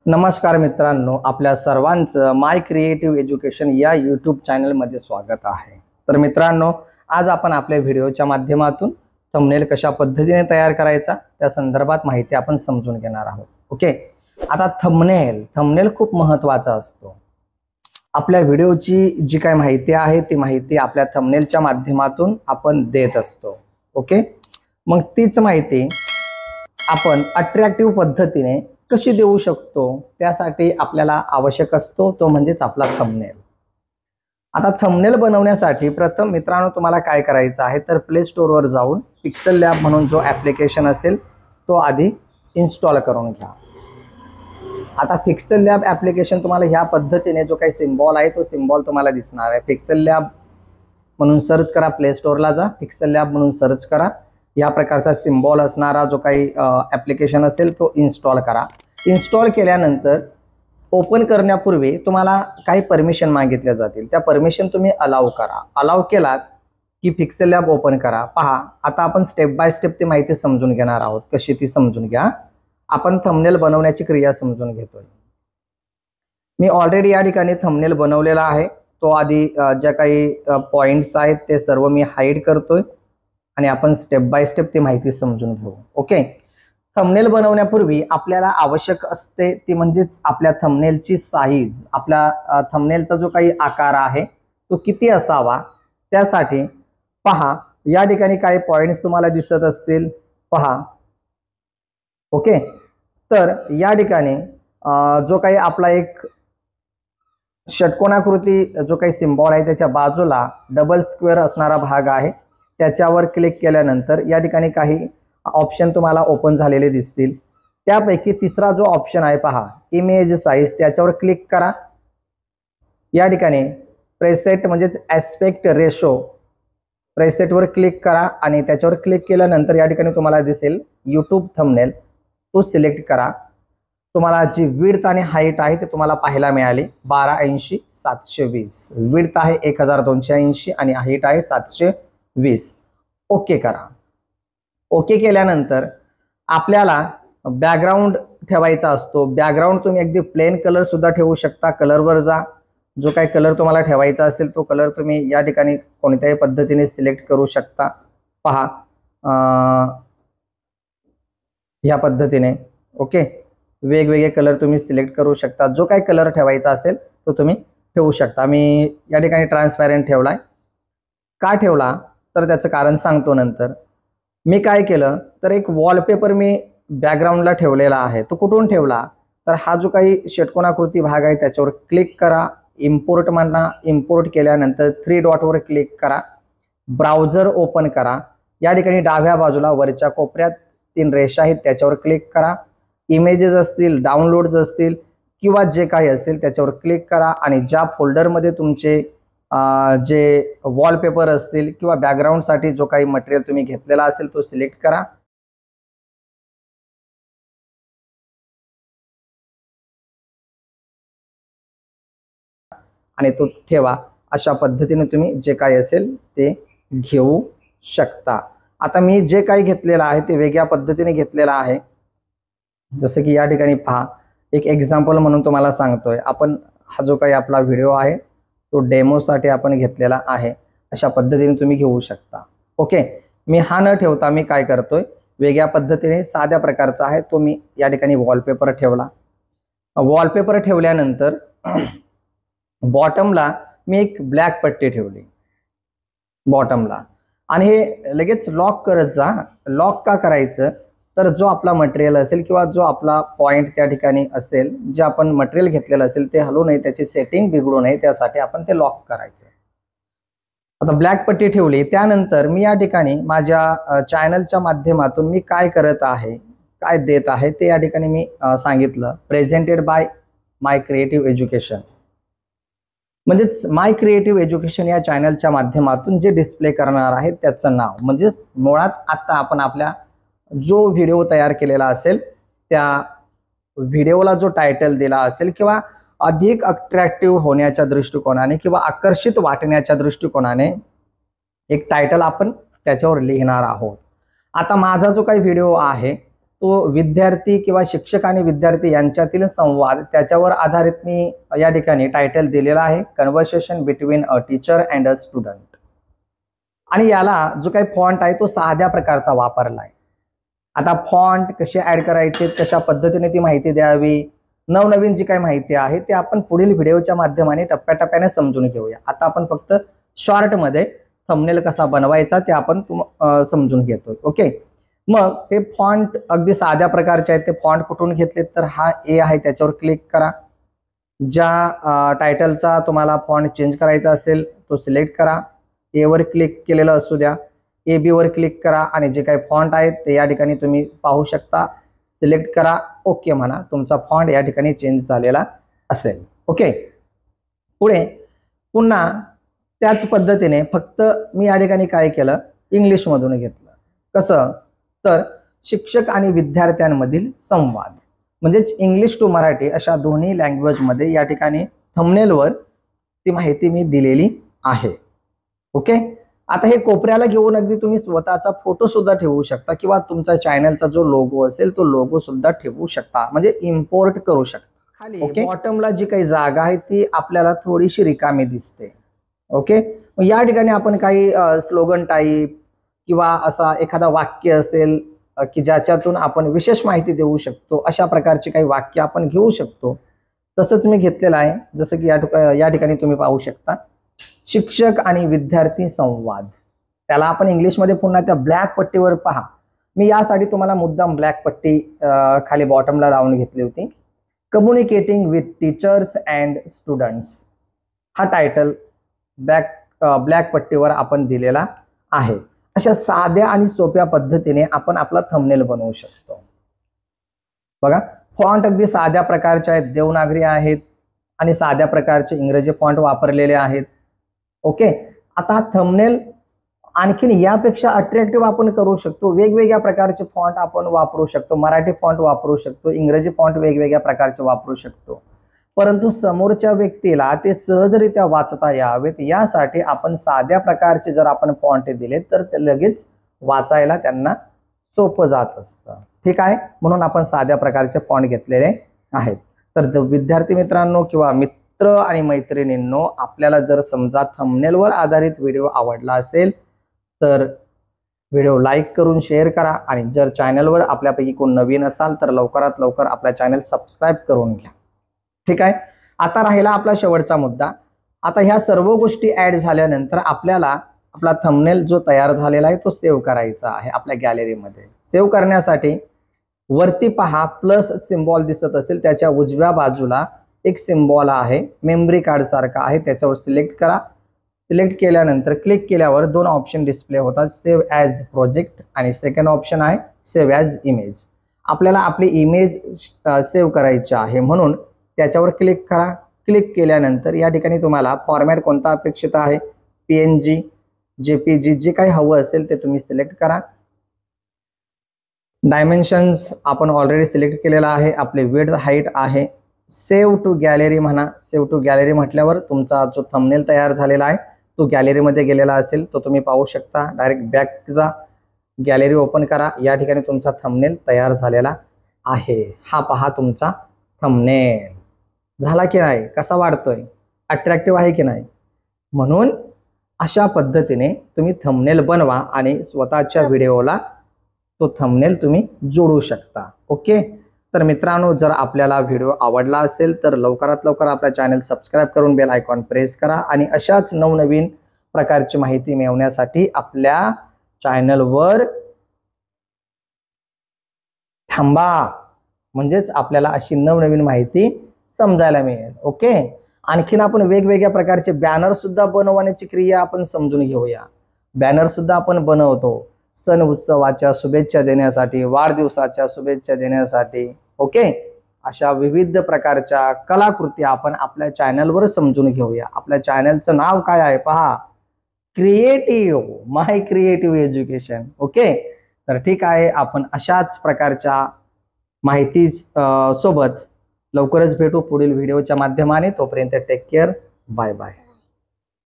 नमस्कार मित्रांनो, आपल्या सर्वांचं माय क्रिएटिव्ह एज्युकेशन या यूट्यूब चॅनलमध्ये स्वागत आहे। तर मित्रांनो, आज आपण आपल्या व्हिडिओच्या माध्यमातून थंबनेल कशा पद्धतीने तयार करायचा त्या संदर्भात माहिती आपण समजून घेणार आहोत। ओके, आता थंबनेल खूप महत्त्वाचा असतो। आपल्या व्हिडिओची जी काही माहिती आहे ती माहिती आपल्या थंबनेलच्या माध्यमातून आपण देत असतो। ओके, मग तीच माहिती आपण अट्रॅक्टिव्ह पद्धतीने कशी देऊ शकतो त्यासाठी आपल्याला आवश्यक असतो तो म्हणजेच आपला थंबनेल। आता थंबनेल बनवण्यासाठी प्रथम मित्रांनो तुम्हाला काय करायचं आहे तर प्ले स्टोर वर जाऊन पिक्सेल लॅब म्हणून जो ॲप्लिकेशन असेल तो आधी इन्स्टॉल करून घ्या। आता पिक्सेल लॅब ॲप्लिकेशन तुम्हाला ह्या पद्धतीने जो काही सिम्बॉल आहे तो सिम्बॉल तुम्हाला दिसणार आहे। पिक्सेल लॅब म्हणून सर्च करा, प्ले स्टोरला जा, पिक्सेल लॅब म्हणून सर्च करा, या प्रकारचा सिम्बॉल असणारा जो काही ॲप्लिकेशन असेल तो इन्स्टॉल करा। इन्स्टॉल केल्यानंतर ओपन करण्यापूर्वी तुम्हाला काही परमिशन मागितल्या जातील, त्या परमिशन तुम्ही अलाउ करा। अलाउ केलात की पिक्सेल लॅब ओपन करा। पहा, आता आपण स्टेप बाय स्टेप ती माहिती समजून घेणार आहोत, कशी ती समजून घ्या। आपण थंबनेल बनवण्याची क्रिया समजून घेतोय। मी ऑलरेडी या ठिकाणी थंबनेल बनवलेला आहे। तो आधी ज्या काही पॉइंट्स आहेत ते सर्व मी हाईड करतोय आणि आपण स्टेप बाय स्टेप ती माहिती समजून घेऊ। ओके, थंबनेल बनवण्यापूर्वी आपल्याला आवश्यक असते ती म्हणजेच आपल्या थंबनेलची साईज, आपल्या थंबनेलचा जो काही आकार आहे तो किती असावा त्यासाठी पहा या ठिकाणी काही पॉइंट्स तुम्हाला दिसत असतील, पहा। ओके, तर या ठिकाणी जो काही आपला एक षटकोनाकृती जो काही सिम्बॉल आहे त्याच्या बाजूला डबल स्क्वेअर असणारा भाग आहे, त्याच्यावर क्लिक केल्यानंतर या ठिकाणी काही ऑप्शन तुम्हाला ओपन झालेले दिसतील। त्यापैकी तिसरा जो ऑप्शन आहे पहा, इमेज साईज, त्याच्यावर क्लिक करा। या ठिकाणी प्रेसेट म्हणजेच ॲस्पेक्ट रेशो प्रेसेटवर क्लिक करा आणि त्याच्यावर क्लिक केल्यानंतर या ठिकाणी तुम्हाला दिसेल यूट्यूब थंबनेल, तो सिलेक्ट करा। तुम्हाला जी विड्थ आणि हाईट आहे ते तुम्हाला पाहायला मिळाली 1280/720, विड्थ आहे 1280 आणि हाईट आहे 720। ओके करा। ओके केल्यानंतर आपल्याला बॅकग्राऊंड ठेवायचा असतो। बॅकग्राऊंड तुम्ही अगदी प्लेन कलर सुद्धा ठेवू शकता। कलरवर जा, जो काही कलर तुम्हाला ठेवायचा असेल तो कलर तुम्ही या ठिकाणी कोणत्याही पद्धतीने सिलेक्ट करू शकता। पहा ह्या पद्धतीने ओके, वेगवेगळे कलर तुम्ही सिलेक्ट करू शकता। जो काही कलर ठेवायचा असेल तो तुम्ही ठेवू शकता। मी या ठिकाणी ट्रान्सपॅरंट ठेवलाय। का ठेवला तर त्याचं कारण सांगतो नंतर। मी काय केलं तर एक वॉलपेपर मी बॅकग्राऊंडला ठेवलेला आहे। तो कुठून ठेवला तर हा जो काही षटकोनाकृती भाग आहे त्याच्यावर क्लिक करा, इम्पोर्ट म्हणा, इम्पोर्ट केल्यानंतर 3 डॉटवर क्लिक करा, ब्राउझर ओपन करा। या ठिकाणी डाव्या बाजूला वरच्या कोपऱ्यात 3 रेषा आहेत त्याच्यावर क्लिक करा। इमेजेस असतील, डाउनलोड्स असतील किंवा जे काही असेल त्याच्यावर क्लिक करा आणि ज्या फोल्डरमध्ये तुमचे जे वॉलपेपर असतील किंवा बॅकग्राऊंडसाठी जो काही मटेरियल तुम्ही घेतलेला असेल तो सिलेक्ट करा आणि तो ठेवा। अशा पद्धतीने तुम्ही जे काही असेल ते घेऊ शकता। आता मी जे काही घेतलेलं आहे ते वेगळ्या पद्धतीने घेतलेलं आहे। जसं की या ठिकाणी पहा, एक एक्झाम्पल म्हणून तुम्हाला सांगतोय। आपण हा जो काही आपला व्हिडिओ आहे तो डेमोसाठी आपण घेतलेला आहे। अशा पद्धतीने तुम्ही घेऊ शकता। ओके, मी हा न ठेवता मी काय करतोय, वेगळ्या पद्धतीने साध्या प्रकारचा आहे तो मी या ठिकाणी वॉलपेपर ठेवला। वॉलपेपर ठेवल्यानंतर बॉटमला मी एक ब्लॅक पट्टी ठेवली बॉटमला आणि हे लगेच लॉक करत जा। लॉक का करायचं तर जो आपला मटेरियल असेल किंवा जो आपला पॉइंट त्या ठिकाणी असेल, जे आपण मटेरियल घेतलेलं असेल ते हलू नये, त्याची सेटिंग बिघडू नये, त्यासाठी आपण ते लॉक करायचं। आता ब्लॅक पट्टी ठेवली, त्यानंतर मी या ठिकाणी माझ्या चॅनलच्या माध्यमातून मी काय करत आहे, काय देत आहे ते या ठिकाणी मी सांगितलं। प्रेझेंटेड बाय माय क्रिएटिव्ह एज्युकेशन, म्हणजेच माय क्रिएटिव्ह एज्युकेशन या चॅनलच्या माध्यमातून जे डिस्प्ले करणार आहे त्याचं नाव, म्हणजे मुळात आता आपण आपल्या जो व्हिडिओ तयार केलेला असेल त्या व्हिडिओला जो टायटल दिला असेल किंवा अधिक अट्रॅक्टिव्ह होण्याच्या दृष्टिकोनाने किंवा आकर्षित वाटण्याच्या दृष्टिकोनाने एक टायटल आपण त्याच्यावर लिहिणार आहोत। आता माझा जो काही व्हिडिओ आहे तो विद्यार्थी किंवा शिक्षक आणि विद्यार्थी यांच्यातील संवाद, त्याच्यावर आधारित मी या ठिकाणी टायटल दिलेला आहे, conversation between a teacher and a student. आणि याला जो काही फॉन्ट आहे तो साध्या प्रकारचा वापरला आहे. आता फॉन्ट कसे ऍड करायचे, कशा पद्धतीने ती माहिती द्यावी, नवनवीन जी काही माहिती आहे ते आपण पुढील व्हिडिओच्या माध्यमाने टप्प्याटप्प्याने समजून घेऊया. आता आपण फक्त शॉर्टमध्ये थंबनेल कसा बनवायचा ते आपण समजून घेतोय. ओके, मग हे फॉन्ट अगदी साध्या प्रकारचे आहेत. ते फॉन्ट कुठून घेतले तर हा ए आहे, त्याच्यावर क्लिक करा. ज्या टायटलचा तुम्हाला फॉन्ट चेंज करायचा असेल तो सिलेक्ट करा. ए वर क्लिक केलेलं असू द्या, ए बी वर क्लिक करा आणि जे काही फॉन्ट आहेत ते या ठिकाणी तुम्ही पाहू शकता. सिलेक्ट करा, ओके म्हणा, तुमचा फॉन्ट या ठिकाणी चेंज झालेला असेल. ओके, पुढे पुन्हा त्याच पद्धतीने फक्त मी या ठिकाणी काय केलं, इंग्लिशमधून घेतलं. कसं तर शिक्षक आणि विद्यार्थ्यांमधील संवाद, म्हणजेच इंग्लिश टू मराठी अशा दोन्ही लँग्वेजमध्ये या ठिकाणी थंबनेलवर ती माहिती मी दिलेली आहे. ओके, आता हे कोपऱ्याला घेऊन अगदी तुम्ही स्वतःचा फोटो सुद्धा ठेवू शकता किंवा तुमचा चॅनलचा जो लोगो असेल तो लोगो सुद्धा ठेवू शकता, म्हणजे इम्पोर्ट करू शकता. खाली बॉटमला जी काही जागा आहे ती आपल्याला थोडीशी रिकामी दिसते. ओके, या ठिकाणी आपण काही स्लोगन टाईप किंवा असा एखादा वाक्य असेल की ज्याच्यातून आपण विशेष माहिती देऊ शकतो, अशा प्रकारची काही वाक्य आपण घेऊ शकतो. तसंच मी घेतलेलं आहे, जसं की या ठिकाणी तुम्ही पाहू शकता, शिक्षक आणि विद्यार्थी संवाद. त्याला आपण इंग्लिशमध्ये पुन्हा त्या ब्लॅक पट्टीवर पहा. मी यासाठी तुम्हाला मुद्दाम ब्लॅक पट्टी खाली बॉटमला लावून घेतली होती. Communicating with teachers and students हा टायटल ब्लॅक पट्टीवर आपण दिलेला आहे. अशा साध्या आणि सोप्या पद्धतीने आपण आपला थंबनेल बनवू शकतो. बघा, फॉन्ट अगदी साध्या प्रकारचे आहेत, देवनागरी आहेत आणि साध्या प्रकारचे इंग्रजी फॉन्ट वापरलेले आहेत. ओके, आता थंबनेल आणखीन यापेक्षा अट्रॅक्टिव्ह आपण करू शकतो. वेगवेगळ्या प्रकारचे फॉन्ट आपण वापरू शकतो. मराठी फॉन्ट वापरू शकतो, इंग्रजी फॉन्ट वेगवेगळ्या प्रकारचे वापरू शकतो. परंतु समोरच्या व्यक्तीला ते सहजरित्या वाचता यावेत यासाठी आपण साध्या प्रकारचे जर आपण फॉन्ट दिले तर ते लगेच वाचायला त्यांना सोपं जात असतं. ठीक आहे, म्हणून आपण साध्या प्रकारचे फॉन्ट घेतलेले आहेत. तर विद्यार्थी मित्रांनो किंवा मित्र आणि मैत्रिणींनो, आपल्याला जर समजा थंबनेलवर आधारित व्हिडिओ आवडला असेल तर व्हिडिओ लाईक करून शेअर करा. आणि जर चॅनलवर आपल्यापैकी कोण नवीन असाल तर लवकरात लवकर आपला चॅनल सबस्क्राईब करून घ्या. ठीक आहे, आता राहिला आपला शेवटचा मुद्दा. आता ह्या सर्व गोष्टी ऍड झाल्यानंतर आपल्याला आपला थंबनेल जो तयार झालेला आहे तो सेव्ह करायचा आहे आपल्या गॅलरीमध्ये. सेव्ह करण्यासाठी वरती पहा प्लस सिम्बॉल दिसत असेल, त्याच्या उजव्या बाजूला एक सिम्बॉल आहे, मेमरी कार्ड सारखा आहे, त्याच्यावर सिलेक्ट करा. सिलेक्ट केल्यानंतर क्लिक केल्यावर दोन ऑप्शन डिस्प्ले होतात, सेव्ह ॲज प्रोजेक्ट आणि सेकंड ऑप्शन आहे सेव्ह ॲज इमेज. आपल्याला आपली इमेज सेव्ह करायची आहे म्हणून त्याच्यावर क्लिक करा. क्लिक केल्यानंतर या ठिकाणी तुम्हाला फॉर्मॅट कोणता अपेक्षित आहे, PNG, JPG, जे काही हवं असेल ते तुम्ही सिलेक्ट करा. डायमेन्शन्स आपण ऑलरेडी सिलेक्ट केलेला आहे. आपले विड्थ हाईट आहे. सेव्ह टू गॅलरी म्हणा. सेव्ह टू गॅलरी म्हटल्यावर तुमचा जो थंबनेल तयार झालेला आहे तो गॅलरीमध्ये गेलेला असेल तो तुम्ही पाहू शकता. डायरेक्ट बॅक जा, गॅलरी ओपन करा. या ठिकाणी तुमचा थंबनेल तयार झालेला आहे. हा पहा तुमचा थंबनेल झाला की नाही, कसा वाटतोय, अट्रॅक्टिव्ह आहे की नाही. म्हणून अशा पद्धतीने तुम्ही थंबनेल बनवा आणि स्वतःच्या व्हिडिओला तो थंबनेल तुम्ही जोडू शकता. ओके, तर मित्रांनो, जर आपल्याला व्हिडिओ आवडला असेल तर लवकरात लवकर आपला चॅनल सबस्क्राईब करून बेल आयकॉन प्रेस करा आणि अशाच नवनवीन प्रकारची माहिती मिळवण्यासाठी आपल्या चॅनलवर थांबा, म्हणजेच आपल्याला अशी नवनवीन माहिती समजायला मिळेल. ओके, आणखीन आपण वेगवेगळ्या प्रकारचे बॅनर सुद्धा बनवण्याची क्रिया आपण समजून घेऊया. बॅनर सुद्धा आपण बनवतो सण उत्सवाच्या शुभेच्छा देण्यासाठी, वाढदिवसाच्या शुभेच्छा देण्यासाठी. ओके, अशा विविध प्रकारच्या कलाकृती आपण आपल्या चॅनलवर समजून घेऊया. आपल्या चॅनलचं नाव काय आहे पहा, क्रिएटिव्ह माय क्रिएटिव्ह एज्युकेशन. ओके, तर ठीक आहे, आपण अशाच प्रकारच्या माहिती सोबत लवकरच भेटू पुढील व्हिडिओच्या माध्यमाने. तोपर्यंत टेक केअर, बाय बाय.